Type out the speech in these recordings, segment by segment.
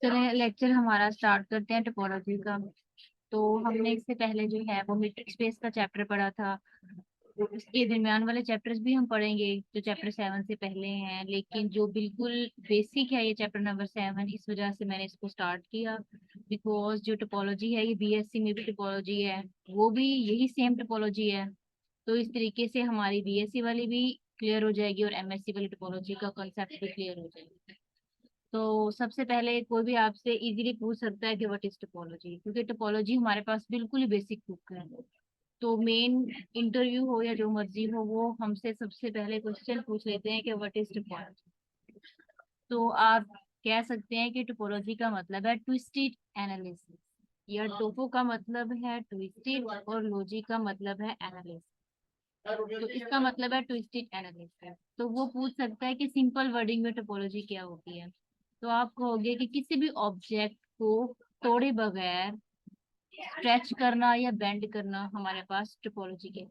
चलिए लेक्चर हमारा स्टार्ट करते हैं टोपोलॉजी का। तो हमने इससे पहले जो है वो मीट्रिक स्पेस का चैप्टर पढ़ा था। तो इसके दरमियान वाले चैप्टर्स भी हम पढ़ेंगे जो चैप्टर 7 से पहले हैं, लेकिन जो बिल्कुल बेसिक है ये चैप्टर नंबर 7, इस वजह से मैंने इसको स्टार्ट किया। बिकॉज जो टोपोलॉजी है ये बीएससी में भी टोपोलॉजी है, वो भी यही सेम टोपोलॉजी है। तो इस तरीके से हमारी बीएससी वाली भी क्लियर हो जाएगी और एमएससी वाली टोपोलॉजी का कॉन्सेप्ट भी क्लियर हो जाएगा। तो सबसे पहले कोई भी आपसे इजीली पूछ सकता है कि व्हाट इज टोपोलॉजी, क्योंकि टोपोलॉजी हमारे पास बिल्कुल ही बेसिक बुक है। तो मेन इंटरव्यू हो या जो मर्जी हो, वो हमसे सबसे पहले क्वेश्चन पूछ लेते हैं कि व्हाट इज टोपोलॉजी। तो आप कह सकते हैं कि टोपोलॉजी का मतलब है ट्विस्टेड एनालिसिस, या टोपो का मतलब है ट्विस्टेड और लॉजी का मतलब है एनालिसिस। तो इसका मतलब है ट्विस्टेड एनालिसिस। तो वो पूछ सकता है कि सिंपल वर्डिंग में टोपोलॉजी क्या होती है। तो आप कहोगे कि किसी भी ऑब्जेक्ट को तोड़े बगैर स्ट्रेच करना या बेंड करना हमारे पास टोपोलॉजी के,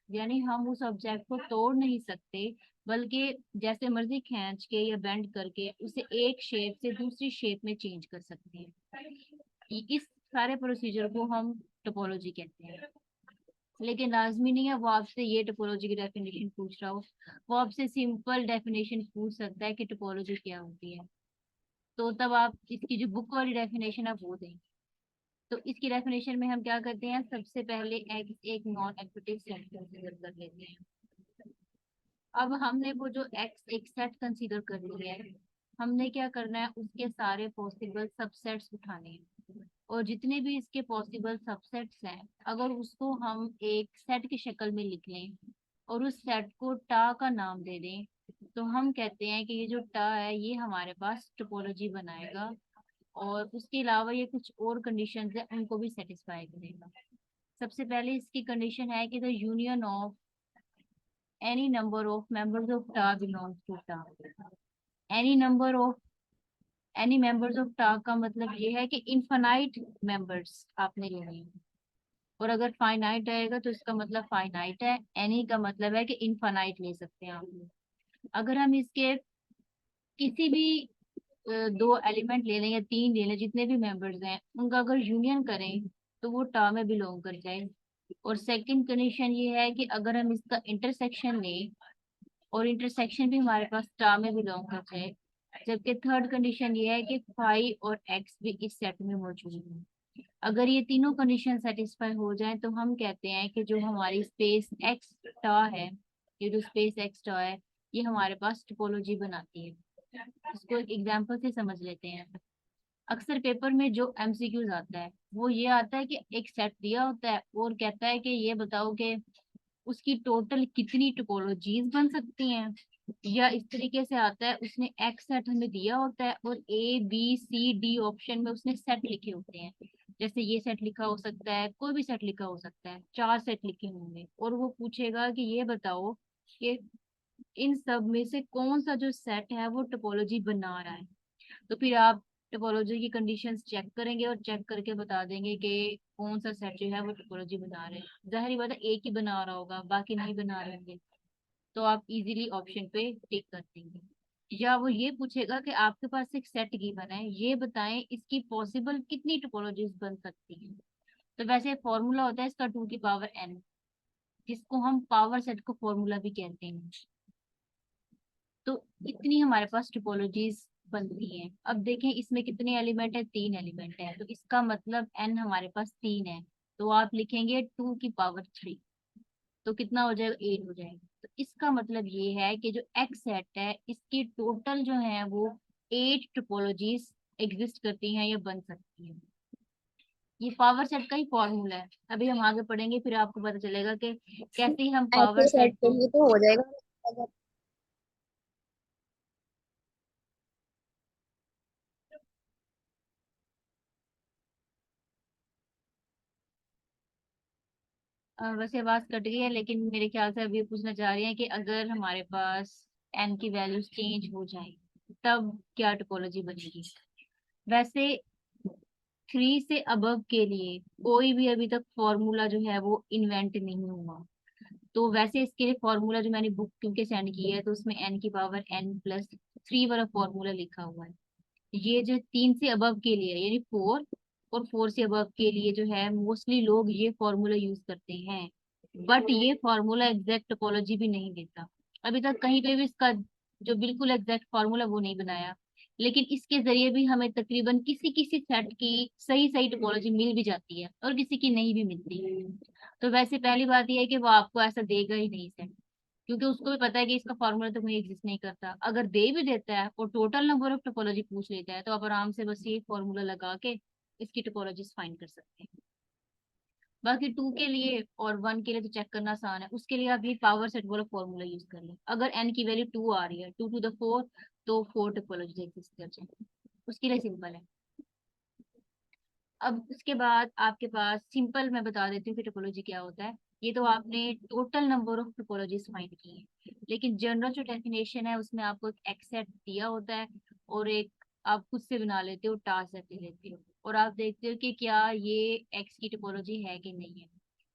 यानी हम उस ऑब्जेक्ट को तोड़ नहीं सकते, बल्कि जैसे मर्जी खींच के या बेंड करके उसे एक शेप से दूसरी शेप में चेंज कर सकते हैं। इस सारे प्रोसीजर को हम टोपोलॉजी कहते हैं। लेकिन लाजमी नहीं है वो आपसे ये टोपोलॉजी की डेफिनेशन पूछ रहा हो। वो आपसे सिंपल डेफिनेशन पूछ सकता है कि टोपोलॉजी क्या होती है। तो तब आप इसकी जो बुक वाली डेफिनेशन है वो दें। तो इसकी डेफिनेशन में हम क्या करते हैं, सबसे पहले एक नॉन एडिटिव सेट कंसीडर कर लेते हैं। अब हमने वो जो एक्स एक सेट कंसीडर कर लिया है, हमने क्या करना है, उसके सारे पॉसिबल सबसेट्स उठाने हैं। और जितने भी इसके पॉसिबल सबसेट्स हैं, अगर उसको हम एक सेट की शक्ल में लिख लें और उस सेट को टा का नाम दे दें, तो हम कहते हैं कि ये जो टा है ये हमारे पास टोपोलॉजी बनाएगा। और उसके अलावा ये कुछ और कंडीशंस है उनको भी सेटिस्फाई करेगा। सबसे पहले इसकी कंडीशन है कि the union of any number of members of टा बिलोंग्स टू टा। Any number of any members of टा का मतलब ये है कि इनफाइनाइट मेंबर्स आपने लेने हैं। और अगर फाइनाइट आएगा तो इसका मतलब फाइनाइट है, एनी का मतलब है कि इनफाइनाइट ले सकते हैं आप। अगर हम इसके किसी भी दो एलिमेंट ले लें या तीन ले लें, जितने भी मेंबर्स हैं उनका अगर यूनियन करें तो वो टा में बिलोंग कर जाए। और सेकंड कंडीशन ये है कि अगर हम इसका इंटरसेक्शन लें और इंटरसेक्शन भी हमारे पास टा में बिलोंग कर जाए। जबकि थर्ड कंडीशन ये है कि फाई और एक्स भी इस सेट में मौजूद है। अगर ये तीनों कंडीशन सेटिस्फाई हो जाए तो हम कहते हैं कि जो हमारी स्पेस एक्स टा है, ये जो स्पेस एक्स टा है, ये हमारे पास टोपोलॉजी बनाती है। इसको एक एग्जांपल से समझ लेते हैं। अक्सर पेपर में जो एमसीक्यूज आता है वो ये आता है कि एक सेट दिया होता है और कहता है कि ये बताओ कि उसकी टोटल कितनी टोपोलॉजीज बन सकती हैं। या इस तरीके से आता है, उसने एक्स सेट हमें दिया होता है और A B C D option में उसने सेट लिखे होते हैं। जैसे ये सेट लिखा हो सकता है, कोई भी सेट लिखा हो सकता है, चार सेट लिखे होंगे और वो पूछेगा कि ये बताओ कि इन सब में से कौन सा जो सेट है वो टोपोलॉजी बना रहा है। तो फिर आप टोपोलॉजी की कंडीशंस चेक करेंगे और चेक करके बता देंगे कि कौन सा सेट जो है वो टोपोलॉजी बना रहे हैं। जाहिर बात है एक ही बना रहा होगा, बाकी नहीं बना रहे होंगे। तो आप इजीली ऑप्शन पे टिक कर देंगे। या वो ये पूछेगा कि आपके पास एक सेट गिवन है, ये बताएं इसकी पॉसिबल कितनी टोपोलॉजीज बन सकती हैं। तो वैसे फॉर्मूला होता है इसका 2 की पावर n, जिसको हम पावर सेट को फॉर्मूला भी कहते हैं। तो इतनी हमारे पास टोपोलॉजीज बनती हैं। अब देखें इसमें कितने एलिमेंट है, 3 एलिमेंट है, तो इसका मतलब n हमारे पास 3 है। तो आप लिखेंगे 2 की पावर 3, तो कितना हो जाएगा, 8 हो जाएगा। तो इसका मतलब ये है कि जो एक्स सेट है इसकी टोटल जो है वो 8 टोपोलॉजीज एग्जिस्ट करती हैं या बन सकती हैं। ये पावर सेट का ही फॉर्मूला है। अभी हम आगे पढ़ेंगे फिर आपको पता चलेगा कि कैसे हम पावर ऐसे सेट सेट के को। लिए तो हो जाएगा अगर। वैसे आवाज कट गई है, लेकिन मेरे ख्याल से अभी पूछना चाह रही है कि अगर हमारे पास एन की वैल्यूज चेंज हो जाए तब क्या टोपोलॉजी बनेगी। वैसे 3 से अबव के लिए कोई भी अभी तक फॉर्मूला जो है वो इन्वेंट नहीं हुआ। तो वैसे इसके लिए फॉर्मूला जो मैंने बुक क्योंकि सेंड की है तो उसमें n की पावर n+3 वाला फॉर्मूला लिखा हुआ है। ये जो 3 से अबव के लिए यानी 4 और 4 से अबव के लिए जो है मोस्टली लोग ये फॉर्मूला यूज करते हैं। बट ये फॉर्मूला एग्जैक्ट टोपोलॉजी भी नहीं देता। अभी तक कहीं पे भी इसका जो बिल्कुल एग्जैक्ट फॉर्मूला वो नहीं बनाया। लेकिन इसके जरिए भी हमें तकरीबन किसी किसी सेट की सही सही टोपोलॉजी मिल भी जाती है और किसी की नहीं भी मिलती। तो वैसे पहली बात यह है कि वो आपको ऐसा देगा ही नहीं सेट, क्योंकि उसको भी पता है कि इसका फॉर्मूला तो कहीं एग्जिस्ट नहीं करता। अगर दे भी देता है और टोटल नंबर ऑफ टोपोलॉजी पूछ लेता है तो आप आराम से बस ये फॉर्मूला लगा के इसकी टोपोलॉजीज फाइंड कर सकते हैं। बाकी 2 के लिए और 1 के लिए तो चेक करना आसान है, उसके लिए आप ये पावर सेट वाला फॉर्मूला यूज कर लें। अगर n की वैल्यू 2 आ रही है, 2 to the 4, तो 4 टोपोलॉजी एग्जिस्ट कर जाए। उसके लिए सिंपल है। अब उसके बाद आपके पास सिंपल मैं बता देती हूँ कि टोपोलॉजी क्या होता है। ये तो आपने total number of topologies find की है, लेकिन जनरल जो डेफिनेशन है उसमें आपको एक एक्स सेट दिया होता है और एक आप खुद से बना लेते हो, टास्क सेट ले लेते हो और आप देखते हो कि क्या ये एक्स की टोपोलॉजी है कि नहीं है।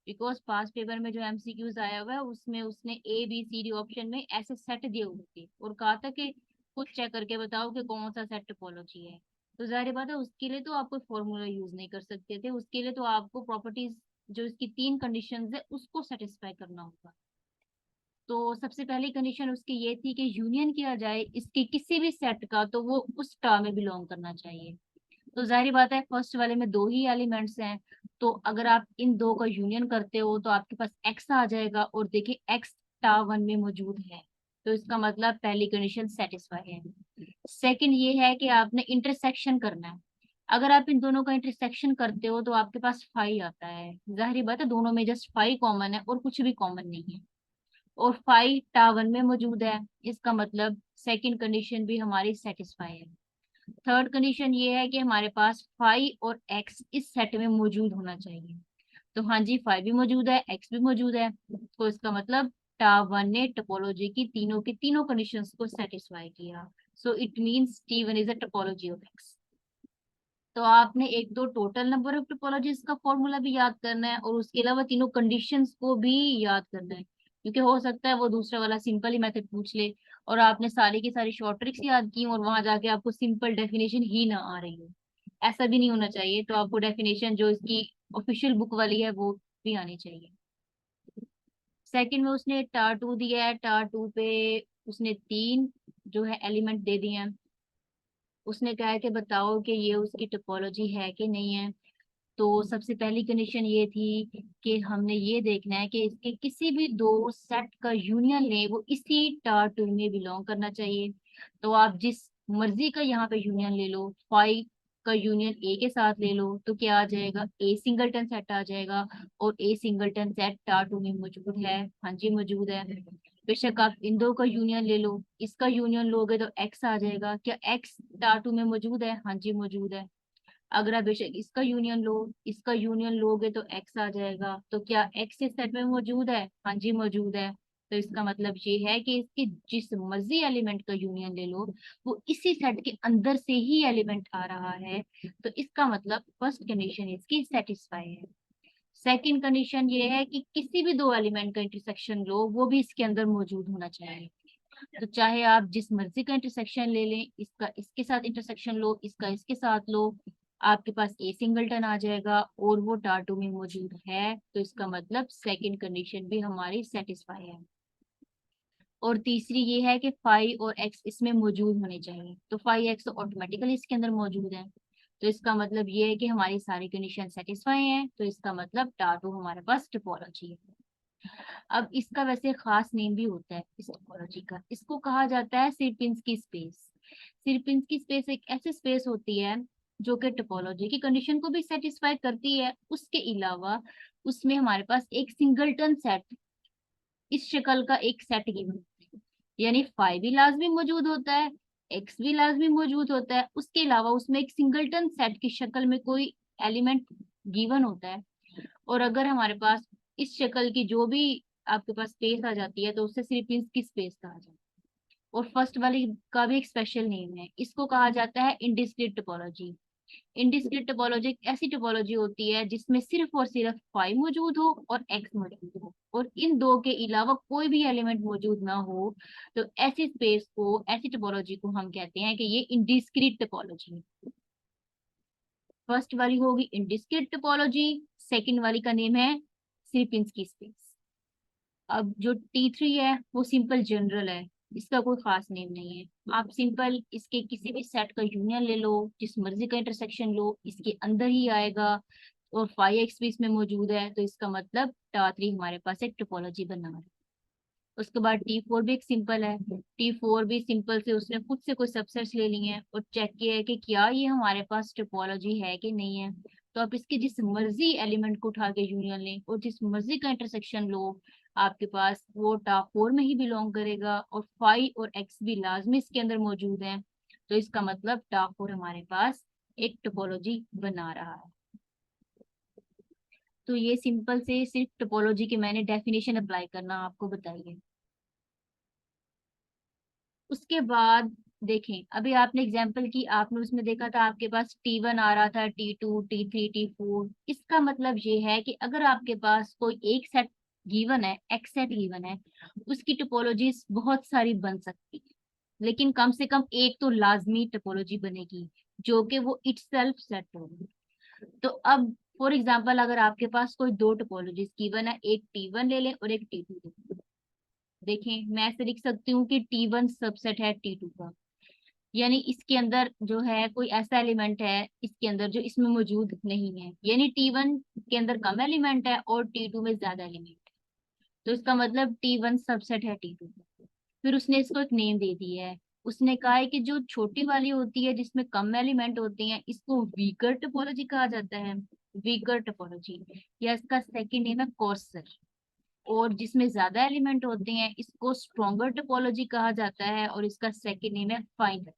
बिकॉज पास्ट पेपर में जो एमसीक्यूज आया हुआ है उसमें उसने A B C D option में ऐसे सेट दिए हुए थे और कहा था कि खुद चेक करके बताओ कि कौन सा सेट टोपोलॉजी है। तो जाहिर बात है उसके लिए तो आप कोई फॉर्मूला यूज नहीं कर सकते थे, उसके लिए तो आपको प्रॉपर्टीज जो इसकी 3 कंडीशंस है उसको सेटिस्फाई करना होगा। तो सबसे पहली कंडीशन उसकी ये थी कि यूनियन किया जाए इसके किसी भी सेट का तो वो उस टर्म में बिलोंग करना चाहिए। तो जाहिर बात है फर्स्ट वाले में 2 ही एलिमेंट्स हैं, तो अगर आप इन दो का यूनियन करते हो तो आपके पास एक्स आ जाएगा और देखिए एक्स टा 1 में मौजूद है, तो इसका मतलब पहली कंडीशन सेटिस्फाई है। सेकंड ये है कि आपने इंटरसेक्शन करना है। अगर आप इन दोनों का इंटरसेक्शन करते हो तो आपके पास फाई आता है। जाहिर बात है दोनों में जस्ट फाई कॉमन है और कुछ भी कॉमन नहीं है, और फाई टा 1 में मौजूद है। इसका मतलब सेकंड कंडीशन भी हमारी सेटिस्फाई है। थर्ड कंडीशन ये है कि हमारे पास फाइव और एक्स इस सेट में मौजूद होना चाहिए। तो हाँ जी, फाइव भी मौजूद है, एक्स भी मौजूद है, तो इसका मतलब टा 1 ने टोपोलॉजी की तीनों के तीनों कंडीशंस को सेटिस्फाई किया। So it means T1 is a topology of x. तो आपने एक तो टोटल नंबर ऑफ टोपोलॉजीज का फॉर्मूला भी याद करना है और उसके अलावा तीनों कंडीशंस को भी याद करना है, क्योंकि हो सकता है वो दूसरा वाला सिंपल ही मेथड पूछ ले और आपने सारी की सारी शॉर्ट ट्रिक्स याद की और वहां जाके आपको सिंपल डेफिनेशन ही ना आ रही हो। ऐसा भी नहीं होना चाहिए, तो आपको डेफिनेशन जो इसकी ऑफिशियल बुक वाली है वो भी आनी चाहिए। सेकंड में उसने टार 2 दिया है, टार 2 पे उसने 3 जो है एलिमेंट दे दिए हैं। उसने कहा है कि बताओ कि ये उसकी टोपोलॉजी है कि नहीं है। तो सबसे पहली कंडीशन ये थी कि हमने ये देखना है कि इसके किसी भी दो सेट का यूनियन ले वो इसी टार 2 में बिलोंग करना चाहिए। तो आप जिस मर्जी का यहाँ पे यूनियन ले लो, फाइव का यूनियन ए के साथ ले लो तो क्या आ जाएगा, ए सिंगलटन सेट आ जाएगा। और ए सिंगलटन सेट टार 2 में मौजूद है, हाँ जी मौजूद है। बेशक आप इन दो का यूनियन ले लो, इसका यूनियन लोगे तो एक्स आ जाएगा। क्या एक्स टार 2 में मौजूद है, हाँ जी मौजूद है। अगर आप बेशक इसका यूनियन लो, इसका यूनियन लोगे तो एक्स आ जाएगा। तो क्या एक्स इस सेट में मौजूद है, हाँ जी मौजूद है। तो इसका मतलब ये है कि इसके जिस मर्जी एलिमेंट का यूनियन ले लो वो इसी सेट के अंदर से ही एलिमेंट आ रहा है। तो इसका मतलब फर्स्ट कंडीशन इसकी सेटिस्फाई है। सेकंड कंडीशन ये है कि किसी भी दो एलिमेंट का इंटरसेक्शन लो वो भी इसके अंदर मौजूद होना चाहिए। तो चाहे आप जिस मर्जी का इंटरसेक्शन ले लें, इसका इसके साथ इंटरसेक्शन लो, इसका इसके साथ लो, आपके पास ए सिंगलटन आ जाएगा और वो टार 2 में मौजूद है। तो इसका मतलब सेकंड कंडीशन भी हमारी सेटिस्फाई है। और तीसरी ये है कि फाइव और एक्स इसमें मौजूद होने चाहिए। तो फाइव एक्स ऑटोमेटिकली इसके अंदर मौजूद है। तो इसका मतलब ये है कि हमारी सारी कंडीशन सेटिस्फाई है। तो इसका मतलब टार 2 हमारे पास टोपोलॉजी है। अब इसका वैसे खास नेम भी होता है इस टोपोलॉजी का, इसको कहा जाता है सिरपिंस्की स्पेस। सिरपिंस्की स्पेस एक ऐसी स्पेस होती है जो कि टोपोलॉजी की कंडीशन को भी सेटिस्फाई करती है। उसके अलावा उसमें हमारे पास एक सिंगलटन सेट इस शक्ल का एक सेट गिवन होता है, यानी फाइव भी लाजमी मौजूद होता है, एक्स भी लाजमी मौजूद होता है, उसके अलावा उसमें एक सिंगलटन सेट की शक्ल में कोई एलिमेंट गिवन होता है। और अगर हमारे पास इस शक्ल की जो भी आपके पास स्पेस आ जाती है तो उससे सिर्फ इसकी स्पेस कहा जाता है। और फर्स्ट वाली का भी एक स्पेशल नेम है, इसको कहा जाता है इंडिस्क्रीट टोपोलॉजी। इंडिस्क्रीट टोपोलॉजी एक ऐसी टोपोलॉजी होती है जिसमें सिर्फ और सिर्फ फाइव मौजूद हो और एक्स मौजूद हो, और इन दो के अलावा कोई भी एलिमेंट मौजूद ना हो। तो ऐसी स्पेस को, ऐसी टोपोलॉजी को हम कहते हैं कि ये इंडिस्क्रीट टोपोलॉजी है। फर्स्ट वाली होगी इंडिस्क्रीट टोपोलॉजी, सेकंड वाली का नेम है सिरपिंस्की स्पेस। अब जो T3 है वो सिंपल जनरल है, इसका कोई खास नेम नहीं है। आप सिंपल इसके किसी भी सेट का यूनियन ले लो, जिस मर्जी का इंटरसेक्शन लो, इसके अंदर ही आएगा, और 5x भी इसमें मौजूद है, तो इसका मतलब टा3 हमारे पास एक टोपोलॉजी बना है। उसके बाद T4 भी एक सिंपल है। T4 भी सिंपल से उसने खुद से कोई सबसेट्स ले लिए हैं और चेक किया है कि क्या ये हमारे पास टोपोलॉजी है कि नहीं है। तो आप इसके जिस मर्जी एलिमेंट को उठा के यूनियन लें और जिस मर्जी का इंटरसेक्शन लो, आपके पास वो टा4 में ही बिलोंग करेगा, और 5 और x भी लाजमी इसके अंदर मौजूद है। तो इसका मतलब टा4 हमारे पास एक टोपोलॉजी बना रहा है। तो ये सिंपल से सिर्फ टोपोलॉजी के मैंने डेफिनेशन अप्लाई करना आपको बताइए। उसके बाद देखें, अभी आपने एग्जाम्पल की, आपने उसमें देखा था आपके पास T1 आ रहा था, T2, T3, T4। इसका मतलब ये है कि अगर आपके पास कोई एक सेट गिवन है, एक्स सेट गिवन है, उसकी टोपोलॉजीज बहुत सारी बन सकती है, लेकिन कम से कम एक तो लाजमी टोपोलॉजी बनेगी जो कि वो इटसेल्फ सेट होगी। तो अब फॉर एग्जाम्पल अगर आपके पास कोई दो टोपोलॉजीज गिवन है, एक T1 ले लें और एक T2 ले लें। देखें, मैं ऐसे लिख सकती हूँ कि T1 सबसेट है T2 का, यानी इसके अंदर जो है कोई ऐसा एलिमेंट है इसके अंदर जो इसमें मौजूद नहीं है, यानी T1 के अंदर कम एलिमेंट है और T2 में ज्यादा एलिमेंट है। तो इसका मतलब T1 सबसेट है T2 का। फिर उसने इसको एक नेम दे दी है। उसने कहा है कि जो छोटी वाली होती है जिसमें कम एलिमेंट होते हैं, इसको वीकर टोपोलॉजी कहा जाता है, वीकर टोपोलॉजी, या इसका सेकंड नेम है कोर्सर। और जिसमें ज्यादा एलिमेंट होते हैं इसको स्ट्रॉन्गर टोपोलॉजी कहा जाता है, और इसका सेकंड नेम है फाइनर।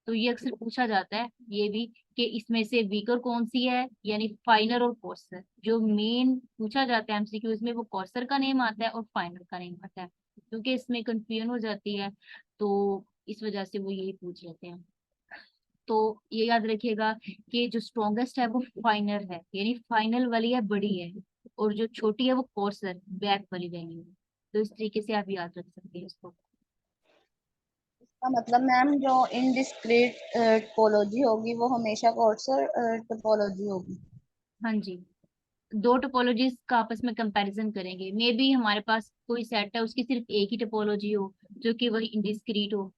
तो ये अक्सर पूछा जाता है ये भी कि इसमें से वीकर कौन सी है, यानी फाइनर और कोर्सर। जो मेन पूछा जाता है एमसीक्यूज में वो कोर्सर का नेम आता है और फाइनर का नेम आता है, क्योंकि इसमें कंफ्यूजन हो जाती है, तो इस वजह से वो यही पूछ लेते हैं। तो ये याद रखिएगा कि जो स्ट्रॉन्गेस्ट है वो फाइनर है, यानी फाइनल वाली है, बड़ी है, और जो छोटी है वो कोर्सर, बैक वाली वैल्यू है। तो इस तरीके से आप याद रख सकते हैं इसको। का मतलब मैम जो इनडिस्क्रीट टोपोलॉजी होगी वो हमेशा कोर्सर टोपोलॉजी होगी। हाँ जी, दो टोपोलॉजीज का आपस में कंपैरिजन करेंगे, मे बी हमारे पास कोई सेट है उसकी सिर्फ एक ही टोपोलॉजी हो जो कि वही इंडिस्क्रीट हो।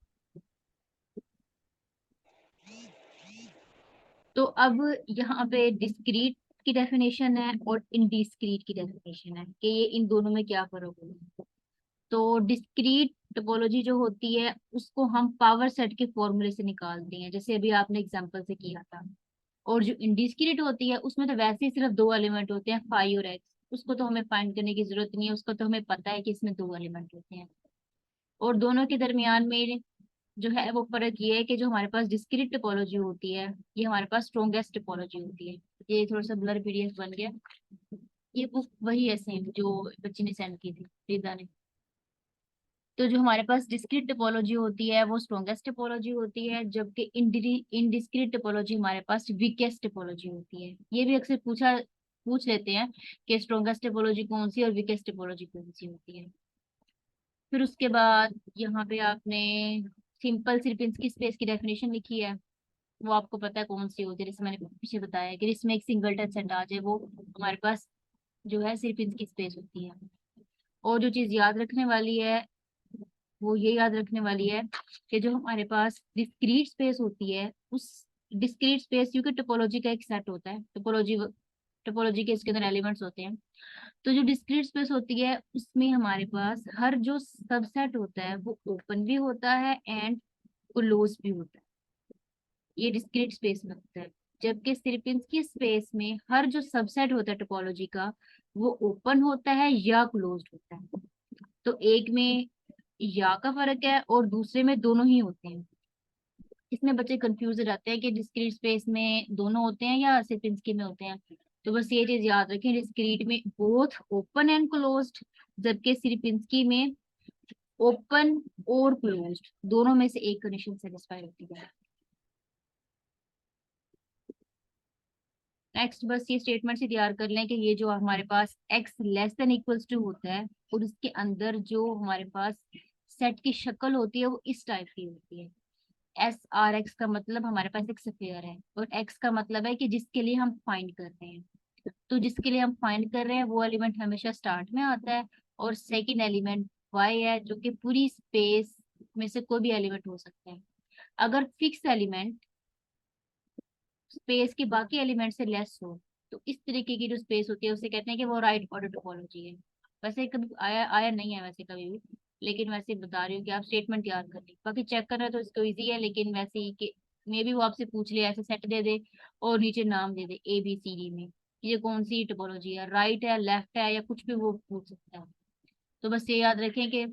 तो अब यहाँ पे डिस्क्रीट की डेफिनेशन है और इनडिस्क्रीट की डेफिनेशन है कि ये इन दोनों में क्या फर्क होगा। तो डिस्क्रीट टोपोलॉजी जो होती है उसको हम पावर सेट के फॉर्मूले से निकालते हैं, जैसे अभी आपने एग्जांपल से किया था। और जो इंडिस्क्रीट होती है उसमें तो वैसे ही सिर्फ दो एलिमेंट होते हैं, 5 और x। उसको तो हमें फाइंड करने की जरूरत नहीं है, उसको तो हमें पता है कि इसमें दो एलिमेंट होते हैं। और दोनों के दरमियान में जो है वो फर्क ये है कि जो हमारे पास डिस्क्रीट टोपोलॉजी होती है ये हमारे पास स्ट्रॉन्गेस्ट टोपोलॉजी होती है। ये थोड़ा सा ब्लर पीडीएफ बन गया। ये बुक वही है सेम जो बच्ची ने सेंड की थी, रिदा ने। तो जो हमारे पास डिस्क्रीट टोपोलॉजी होती है वो स्ट्रॉन्गेस्ट टोपोलॉजी होती है, जबकि इनडिस्क्रीट टोपोलॉजी हमारे पास वीकेस्ट टोपोलॉजी होती है। ये भी अक्सर पूछ लेते हैं कि स्ट्रॉन्गेस्ट टोपोलॉजी कौन सी और वीकेस्ट टोपोलॉजी कौन सी होती है। फिर उसके बाद यहाँ पे आपने सिंपल सिरपिंस्की स्पेस की डेफिनेशन लिखी है। वो आपको पता है कौन सी होती है, जैसे मैंने पीछे बताया कि इसमें एक सिंगलटन सेट आ जाए वो हमारे पास जो है सिरपिंस्की स्पेस होती है। और जो चीज याद रखने वाली है वो ये याद रखने वाली है कि जो हमारे पास डिस्क्रीट स्पेस होती है उस डिस्क्रीट स्पेस, क्योंकि टोपोलॉजी का एक सेट होता है, टोपोलॉजी के इसके अंदर एलिमेंट्स होते हैं। तो जो डिस्क्रीट स्पेस होती है उसमें हमारे पास हर जो सबसेट होता है वो ओपन भी होता है एंड क्लोज भी होता है। ये डिस्क्रीट स्पेस में होता है, जबकि सिरपिंस्की स्पेस में हर जो सबसेट होता है टोपोलॉजी का वो ओपन होता है या क्लोज्ड होता है। तो एक में या का फर्क है और दूसरे में दोनों ही होते हैं। इसमें बच्चे कंफ्यूज हो जाते हैं कि डिस्क्रीट स्पेस में दोनों होते हैं या सिर्फ इनके में होते हैं। तो बस ये चीज याद रखें, डिस्क्रीट में बोथ ओपन एंड क्लोज्ड, जबकि सिर्फ इनकी में ओपन और क्लोज्ड दोनों में से एक कंडीशन सेटिस्फाई होती है। नेक्स्ट बस ये स्टेटमेंट से तैयार कर लें कि ये जो हमारे पास x less than equals to होता है और उसके अंदर जो हमारे पास सेट की शक्ल होती है वो इस टाइप की होती है। एस आर एक्स का मतलब हमारे पास एक स्फीयर है और एक्स का मतलब है कि जिसके लिए हम फाइंड कर रहे हैं। तो जिसके लिए हम फाइंड कर रहे हैं वो एलिमेंट हमेशा स्टार्ट में आता है और सेकंड एलिमेंट वाई है जो कि पूरी स्पेस में से कोई भी एलिमेंट हो सकता है। अगर फिक्स एलिमेंट स्पेस के बाकी एलिमेंट से लेस हो तो इस तरीके की जो स्पेस होती है उसे कहते हैं कि वो राइट ऑर्डर टोपोलॉजी है। वैसे कभी आया आया नहीं है वैसे कभी भी, लेकिन वैसे बता रही हूँ कि आप स्टेटमेंट याद कर लें, बाकी चेक करना है तो इसको इजी है, लेकिन वैसे ही कि मे भी वो आपसे पूछ ले ऐसे सेट दे दे और नीचे नाम दे दे ABCD में, ये कौन सी टोपोलॉजी है, राइट है लेफ्ट है या कुछ भी वो पूछ सकता है। तो बस ये याद रखें कि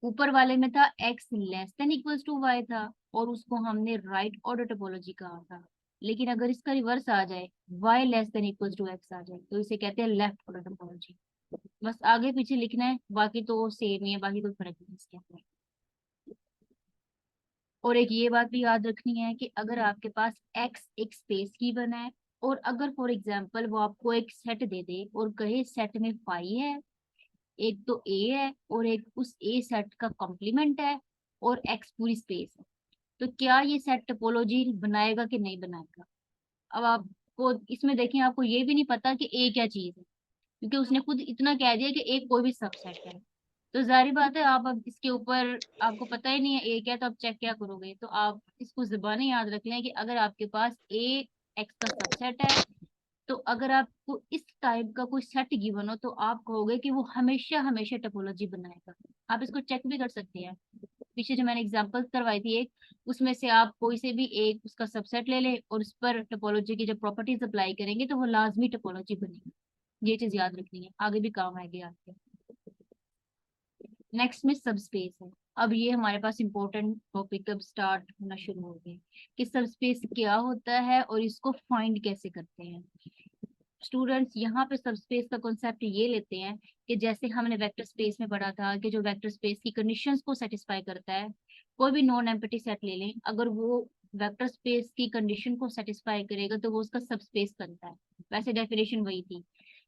ऊपर वाले में था x less than equals to y था और उसको हमने राइट ऑर्डर टोपोलॉजी कहा था। लेकिन अगर इसका रिवर्स आ जाए y less than equals to x आ जाए तो इसे कहते हैं लेफ्ट ऑर्डर टोपोलॉजी। बस आगे पीछे लिखना है, बाकी तो सेम ही है, बाकी कोई फर्क नहीं इसके अंदर। और एक ये बात भी याद रखनी है कि अगर आपके पास x एक स्पेस की बना है और अगर फॉर एग्जाम्पल वो आपको एक सेट दे दे और कहे सेट में फाई है, एक तो ए है और एक उस ए सेट का कॉम्प्लीमेंट है और एक्स पूरी स्पेस है, तो क्या ये सेट टोपोलॉजी बनाएगा कि नहीं बनाएगा। अब आपको इसमें देखें, आपको ये भी नहीं पता कि ए क्या चीज है क्योंकि उसने खुद इतना कह दिया कि ए कोई भी सबसेट है। तो जाहिर बात है आप अब इसके ऊपर आपको पता ही नहीं है ए क्या, तो आप चेक क्या करोगे। तो आप इसको जुबानी याद रख लें कि अगर आपके पास ए एक्स का सबसेट है तो अगर आपको इस टाइप का कोई सेट गिवन हो तो आप कहोगे कि वो हमेशा हमेशा टोपोलॉजी बनाएगा। आप इसको चेक भी कर सकते हैं, पीछे जो मैंने एग्जांपल करवाई थी एक, उसमें से आप कोई से भी एक उसका सबसेट ले ले और उस पर टोपोलॉजी की जब प्रॉपर्टीज अप्लाई करेंगे तो वो लाजमी टोपोलॉजी बनेगी। ये चीज याद रखनी है, आगे भी काम आएगी आपके। नेक्स्ट में सबस्पेस है। अब ये हमारे पास इंपॉर्टेंट टॉपिक अब स्टार्ट होना शुरू हो गए कि सबस्पेस क्या होता है और इसको फाइंड कैसे करते हैं। स्टूडेंट्स यहाँ पे सबस्पेस का कॉन्सेप्ट ये लेते हैं कि जैसे हमने वेक्टर स्पेस में पढ़ा था कि जो वेक्टर स्पेस की कंडीशंस को सेटिस्फाई करता है, कोई भी नॉन एम्प्टी सेट ले लें, अगर वो वेक्टर स्पेस की कंडीशन को सेटिस्फाई करेगा तो वो उसका सबस्पेस बनता है। वैसे डेफिनेशन वही थी,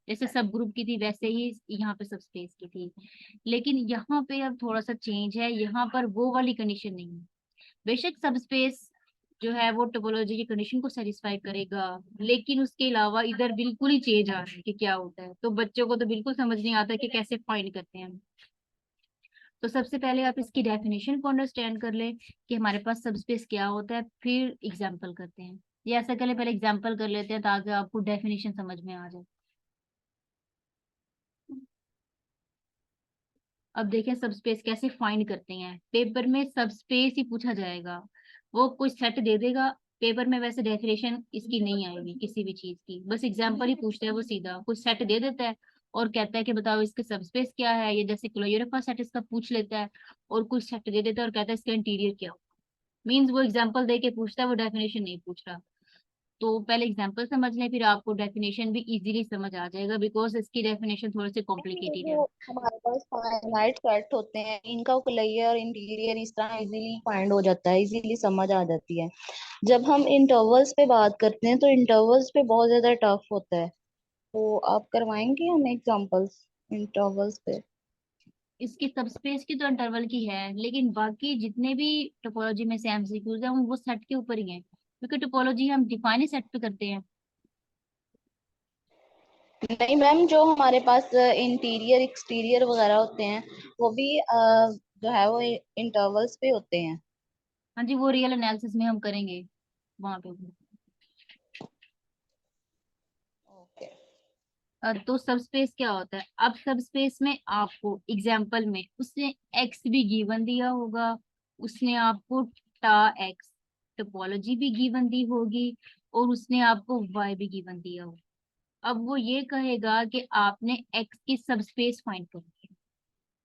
जैसे सब ग्रुप की थी वैसे ही यहाँ पे सबस्पेस की थी। लेकिन यहाँ पे अब थोड़ा सा चेंज है, यहाँ पर वो वाली कंडीशन नहीं है। बेशक सबस्पेस जो है वो टोपोलॉजी की कंडीशन को सेटिस्फाई करेगा, लेकिन उसके अलावा इधर बिल्कुल ही चेंज आ रहा है कि क्या होता है, तो बच्चों को तो बिल्कुल समझ नहीं आता कि कैसे फाइंड करते हैं। तो सबसे पहले आप इसकी डेफिनेशन को अंडरस्टैंड कर लें कि हमारे पास सबस्पेस क्या होता है, फिर एग्जाम्पल करते हैं। ये ऐसा करें, पहले एग्जाम्पल कर लेते हैं ताकि आपको डेफिनेशन समझ में आ जाए। अब देखें सबस्पेस कैसे फाइंड करते हैं। पेपर में सबस्पेस ही पूछा जाएगा, वो कुछ सेट दे देगा। पेपर में वैसे डेफिनेशन इसकी नहीं आएगी किसी भी चीज की, बस एग्जांपल ही पूछता है, वो सीधा कुछ सेट दे देता है और कहता है कि बताओ इसके सबस्पेस क्या है। ये जैसे क्लोरोफा सेट इसका पूछ लेता है और कुछ सेट दे देता है और कहता है इसका इंटीरियर क्या हो। मीन्स वो एग्जाम्पल दे के पूछता है, वो डेफिनेशन नहीं पूछ रहा। तो पहले एग्जाम्पल समझ लें, फिर आपको डेफिनेशन भी इजीली समझ आ जाएगा बिकॉज इसकी डेफिनेशन थोड़ी सी ये कॉम्प्लिकेटेड है। जो हमारे पास फाइनाइट सेट होते हैं इनका लेयर इंटीरियर इस तरह इजीली फाइंड हो जाता है, इजीली समझ आ जाती है। जब हम इंटरवल्स पे बात करते हैं तो इंटरवल्स पे बहुत ज्यादा टफ होता है। तो आप करवाएंगे हमें एग्जांपल्स इंटरवल्स पे। इसकी सबस्पेस की तो इंटरवल की है, लेकिन बाकी जितने भी टोपोलॉजी में से एमसीक्यूज हैं वो सेट के ऊपर ही हैं क्योंकि टोपोलॉजी हम डिफाइन ही सेट पे करते हैं। नहीं मैम, जो हमारे पास इंटीरियर एक्सटीरियर वगैरह होते हैं वो भी जो है वो इंटरवल्स पे होते हैं। हाँ जी, वो रियल एनालिसिस में हम करेंगे वहां पे। ओके। तो सबस्पेस क्या होता है। अब सबस्पेस में आपको एग्जाम्पल में उसने एक्स भी गिवन दिया होगा, उसने आपको टा एक्स टोपोलॉजी भी गिवन दी होगी और उसने आपको वाई भी गिवन दिया होगा। अब वो ये कहेगा कि आपने एक्स की सबस्पेस फाइंड करनी है।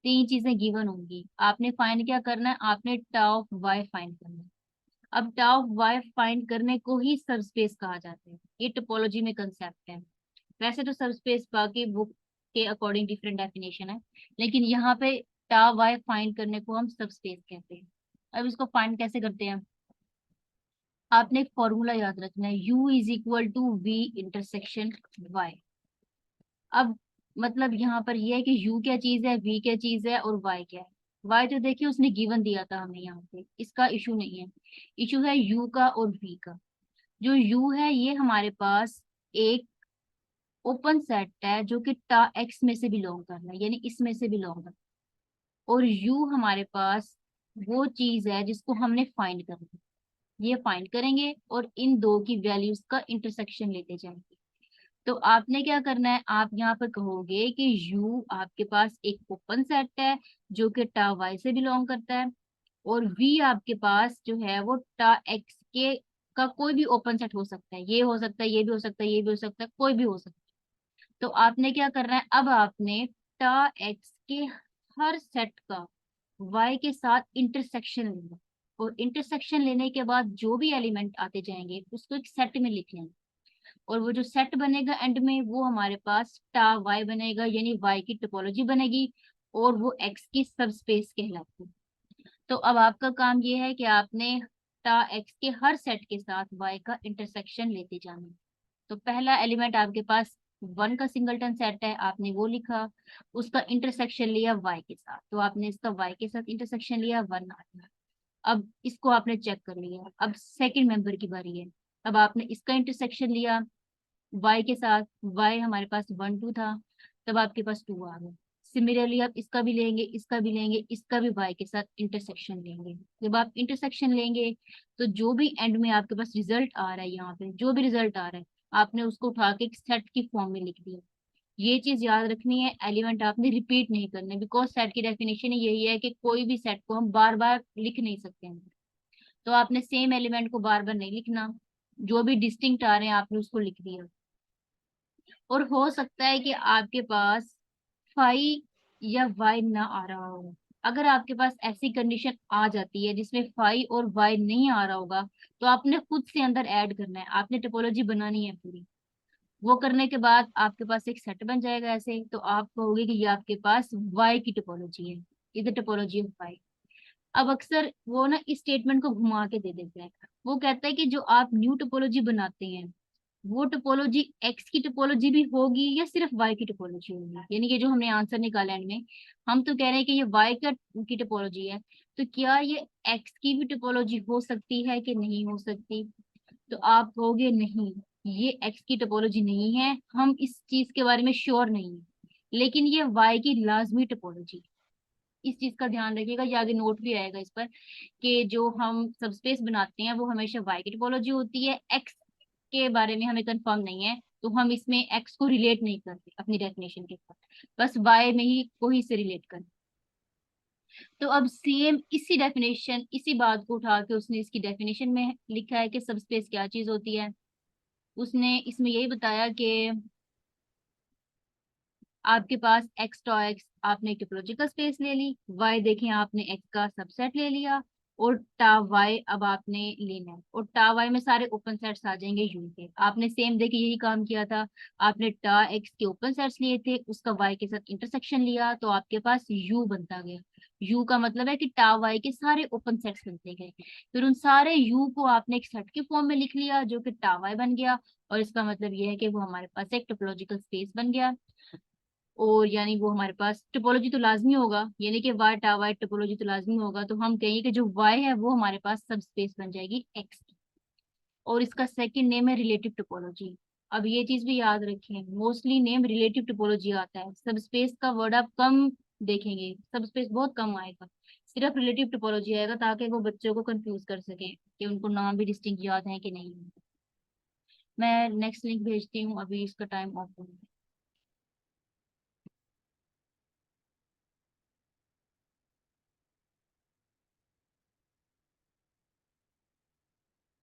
तीन चीजें गिवन होंगी, आपने फाइंड क्या करना है, आपने टाउ ऑफ वाई फाइंड करना है। अब टाउ ऑफ वाई फाइंड करने को ही सबस्पेस कहा जाता है, ये टोपोलॉजी में कंसेप्ट है। वैसे तो सबस्पेस बाकी बुक के अकॉर्डिंग डिफरेंट डेफिनेशन है, लेकिन यहाँ पे टा वाई फाइंड करने को हम सबस्पेस कहते हैं। अब इसको फाइंड कैसे करते हैं। आपने एक फॉर्मूला याद रखना है, u is equal to v intersection y। अब मतलब यहाँ पर ये है कि u क्या चीज है, v क्या चीज है, और y क्या है। y तो देखिए उसने गिवन दिया था हमें यहाँ पे, इसका इशू नहीं है। इशू है u का और v का। जो u है ये हमारे पास एक ओपन सेट है जो कि टा x में से बिलोंग कर रहा है, यानी इसमें से बिलोंग कर रहा है। और u हमारे पास वो चीज है जिसको हमने फाइंड करना है। ये फाइंड करेंगे और इन दो की वैल्यूज का इंटरसेक्शन लेते जाएंगे। तो आपने क्या करना है, आप यहाँ पर कहोगे कि u आपके पास एक ओपन सेट है जो कि टा y से बिलोंग करता है, और v आपके पास जो है वो टा x के का कोई भी ओपन सेट हो सकता है, ये हो सकता है, ये भी हो सकता है, ये भी हो सकता है, कोई भी हो सकता है। तो आपने क्या करना है, अब आपने टा x के हर सेट का y के साथ इंटरसेक्शन लेना, और इंटरसेक्शन लेने के बाद जो भी एलिमेंट आते जाएंगे उसको एक सेट में लिख लेंगे। और वो जो सेट बनेगा एंड में वो हमारे पास टा y बनेगा, यानी y की टोपोलॉजी बनेगी, और वो x की सब स्पेस कहलाती है। तो अब आपका काम ये है कि आपने टा x के हर सेट के साथ y का इंटरसेक्शन लेते जाना है। तो पहला एलिमेंट आपके पास 1 का सिंगलटन सेट है, आपने वो लिखा, उसका इंटरसेक्शन लिया y के साथ, तो आपने इसका y के साथ इंटरसेक्शन लिया 1 आ गया। अब इसको आपने चेक कर लिया, अब सेकंड मेंबर की बारी है। अब आपने इसका इंटरसेक्शन लिया y के साथ, y हमारे पास 1 2 था, तब आपके पास 2 आ गया। सिमिलरली आप इसका भी लेंगे, इसका भी लेंगे, इसका भी y के साथ इंटरसेक्शन लेंगे। जब आप इंटरसेक्शन लेंगे तो जो भी एंड में आपके पास रिजल्ट आ रहा है, यहाँ पे जो भी रिजल्ट आ रहा है आपने उसको उठा के एक सेट की फॉर्म में लिख दिया। ये चीज याद रखनी है, एलिमेंट आपने रिपीट नहीं करने, बिकॉज सेट की डेफिनेशन यही है कि कोई भी सेट को हम बार बार लिख नहीं सकते हैं। तो आपने सेम एलिमेंट को बार बार नहीं लिखना, जो भी डिस्टिंक्ट आ रहे हैं आपने उसको लिख दिया। और हो सकता है कि आपके पास फाई या वाई ना आ रहा हो। अगर आपके पास ऐसी कंडीशन आ जाती है जिसमें फाई और वाई नहीं आ रहा होगा, तो आपने खुद से अंदर ऐड करना है, आपने टोपोलॉजी बनानी है पूरी। वो करने के बाद आपके पास एक सेट बन जाएगा ऐसे, तो आप कहोगे कि ये आपके पास वाई की टोपोलॉजी है, is the topology of y. अब अक्सर वो ना इस स्टेटमेंट को घुमा के दे देते हैं। वो कहता है कि जो आप न्यू टोपोलॉजी बनाते हैं वो टोपोलॉजी एक्स की टोपोलॉजी भी होगी या सिर्फ वाई की टोपोलॉजी होगी, यानी कि जो हमने आंसर निकाला एंड में, हम तो कह रहे हैं कि ये वाई का की टोपोलॉजी है, तो क्या ये एक्स की भी टोपोलॉजी हो सकती है कि नहीं हो सकती। तो आप कहोगे नहीं, ये एक्स की टोपोलॉजी नहीं है, हम इस चीज के बारे में श्योर नहीं है, लेकिन ये वाई की लाजमी टोपोलॉजी। इस चीज का ध्यान रखिएगा, ये आगे नोट भी आएगा इस पर, कि जो हम सबस्पेस बनाते हैं वो हमेशा वाई की टोपोलॉजी होती है, एक्स के बारे में हमें कंफर्म नहीं है, तो हम इसमें एक्स को रिलेट नहीं करते अपनी डेफिनेशन के साथ, बस वाई में ही को ही से रिलेट करते। तो अब सेम इसी डेफिनेशन, इसी बात को उठा के उसने इसकी डेफिनेशन में लिखा है कि सबस्पेस क्या चीज होती है। उसने इसमें यही बताया कि आपके पास एक्स टॉ एक्स आपने एक टोपोलॉजिकल स्पेस ले ली, वाई देखें आपने एक्स का सबसेट ले लिया, और टा वाई अब आपने लेना है, और टा वाई में सारे ओपन सेट्स आ जाएंगे यू के। आपने सेम देखे यही काम किया था, आपने टा एक्स के ओपन सेट्स लिए थे, उसका वाई के साथ इंटरसेक्शन लिया, तो आपके पास यू बनता गया। यू का मतलब है कि टा वाई के सारे ओपन सेट्स बनते गए, फिर उन सारे यू को आपने एक सेट के फॉर्म में लिख लिया जो कि टा वाई बन गया, और इसका मतलब ये है कि वो हमारे पास एक टोपोलॉजिकल स्पेस बन गया। और यानी वो हमारे पास टोपोलॉजी तो लाजमी होगा, यानी कि वाई टा वाई टोपोलॉजी तो लाजमी होगा, तो हम कहेंगे कि जो वाई है वो हमारे पास सब स्पेस बन जाएगी एक्स की। और इसका सेकंड नेम है रिलेटिव टोपोलॉजी। अब ये चीज भी याद रखें, मोस्टली नेम रिलेटिव टोपोलॉजी आता है, सब स्पेस का वर्ड आप कम देखेंगे, सब स्पेस बहुत कम आएगा, सिर्फ रिलेटिव टोपोलॉजी आएगा, ताकि वो बच्चों को कंफ्यूज कर सके कि उनको नाम भी डिस्टिंक्ट याद है कि नहीं। मैं नेक्स्ट लिंक भेजती हूँ, अभी इसका टाइम ऑफ हो गया।